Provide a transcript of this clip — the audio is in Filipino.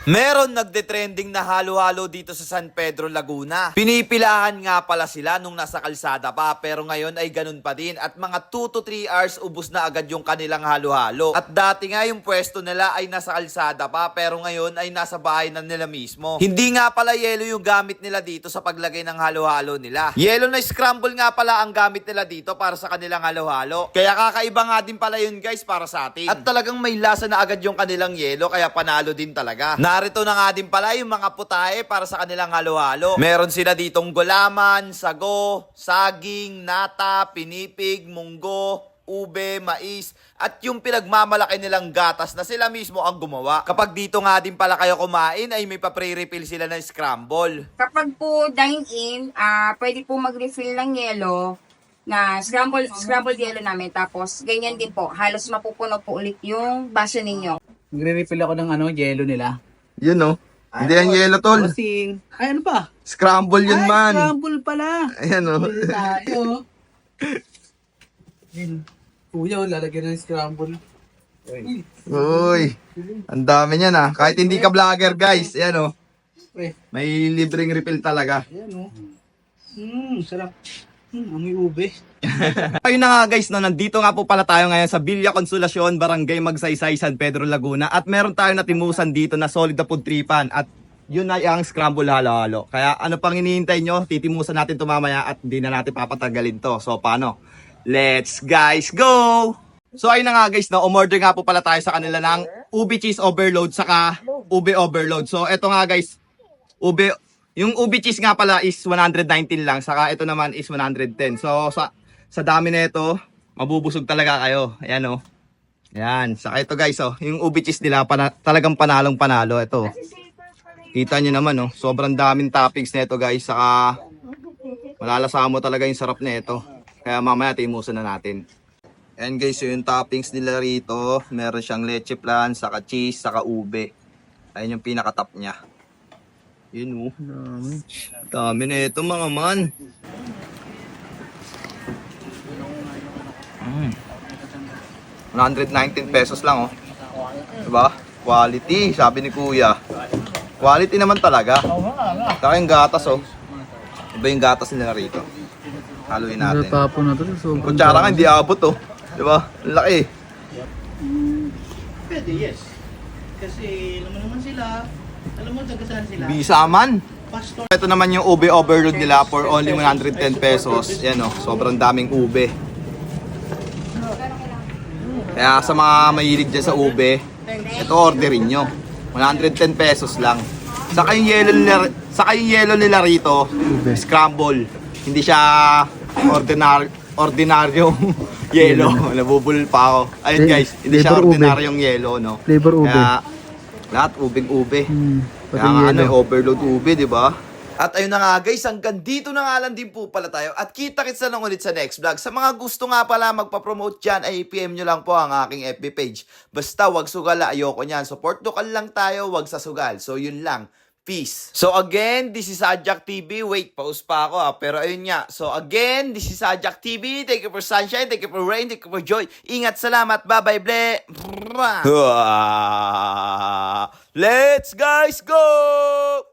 Meron nagde-trending na halo-halo dito sa San Pedro, Laguna. Pinipilahan nga pala sila nung nasa kalsada pa, pero ngayon ay ganun pa din at mga 2 to 3 hours ubos na agad yung kanilang halo-halo. At dati nga yung pwesto nila ay nasa kalsada pa, pero ngayon ay nasa bahay na nila mismo. Hindi nga pala yelo yung gamit nila dito sa paglagay ng halo-halo nila. Yelo na scramble nga pala ang gamit nila dito para sa kanilang halo-halo. Kaya kakaiba nga din pala yun guys para sa atin. At talagang may lasa na agad yung kanilang yelo, kaya panalo din talaga. Narito na nga din pala yung mga putahe para sa kanilang halo-halo. Meron sila ditong gulaman, sago, saging, nata, pinipig, munggo, ube, mais, at yung pinagmamalaki nilang gatas na sila mismo ang gumawa. Kapag dito nga din pala kayo kumain, ay may pa-pre-refill sila ng scramble. Kapag po dine-in, pwede po mag-refill ng yelo na scrambled yelo namin. Tapos, ganyan din po. Halos mapupuno po ulit yung baso ninyo. Nagre-refill ako ng yelo nila. Yun no. Hindi yan yelo tol. Kasi, ay ano pa? Scramble yun man. Scramble pala. Ayan o. Pwede tayo. Yun. Kuya, lalagyan ng scramble. Uy. Ang dami niyan ah. Kahit hindi ka vlogger guys. Ayan o. Eh, May libreng refill talaga. ayan o. Sarap. Amoy ube. Ayun na nga guys, no, nandito nga po pala tayo ngayon sa Villa Consolacion, Barangay Magsaysay, San Pedro, Laguna. At meron tayo natimusan dito na solid na food tripan. At yun na ang scramble halo-halo. Kaya ano pang hinihintay nyo, titimusan natin ito mamaya at hindi na natin papatagalin to. So paano? Let's guys go! So ayun na nga guys, no, umorder nga po pala tayo sa kanila ng ube cheese overload saka ube overload. So eto nga guys, yung ube cheese nga pala is 119 lang, saka ito naman is 110. So sa dami na ito, mabubusog talaga kayo. Ayan oh. Ayan, saka ito guys oh, yung ube cheese nila talagang panalong panalo ito. Kita nyo naman oh, sobrang daming toppings na ito guys, saka malalasa mo talaga yung sarap na ito. Kaya mamaya timusan na natin. Ayan guys, so yung toppings nila rito, meron siyang leche flan, saka cheese, saka ube. Ayan yung pinaka-top niya. Yun oh. Dami na ito mga man. 119 pesos lang oh. Diba? Quality, sabi ni kuya. Quality naman talaga. Saka yung gatas oh. Iba yung gatas nila rito. Haluin natin. Tapon na to. Yung kutsara nga hindi abot oh. Diba? Ang laki. Pwede, yes. Kasi naman sila. Alam mo, tagasaan sila. Bisa man. Pastor. Ito naman yung ube overload nila for only 110 pesos. Yan oh, sobrang daming ube. Kaya sa mga mahilig dyan sa ube, ito orderin nyo. 110 pesos lang. Saka yung yellow nila rito, scramble. Hindi siya ordinaryong yellow. Nabubulol pa ako. Ayun guys, hindi siya ordinaryong yellow, no? Flavor ube. Kaya lahat ubing-ube. Kaya nga ano, overload ube, di ba? At ayun na nga guys, hanggang dito na nga lang din po pala tayo. At kita-kits na lang ulit sa next vlog. Sa mga gusto nga pala magpa-promote dyan, ay PM nyo lang po ang aking FB page. Basta wag sugal, ayoko nyan. Support local lang tayo, wag sa sugal. So yun lang. Peace. So again, this is Ajak TV. Wait, pause pa ako ha. Pero ayun nga. So again, this is Ajak TV. Thank you for sunshine, thank you for rain, thank you for joy. Ingat, salamat. Bye-bye, ble. Let's guys go!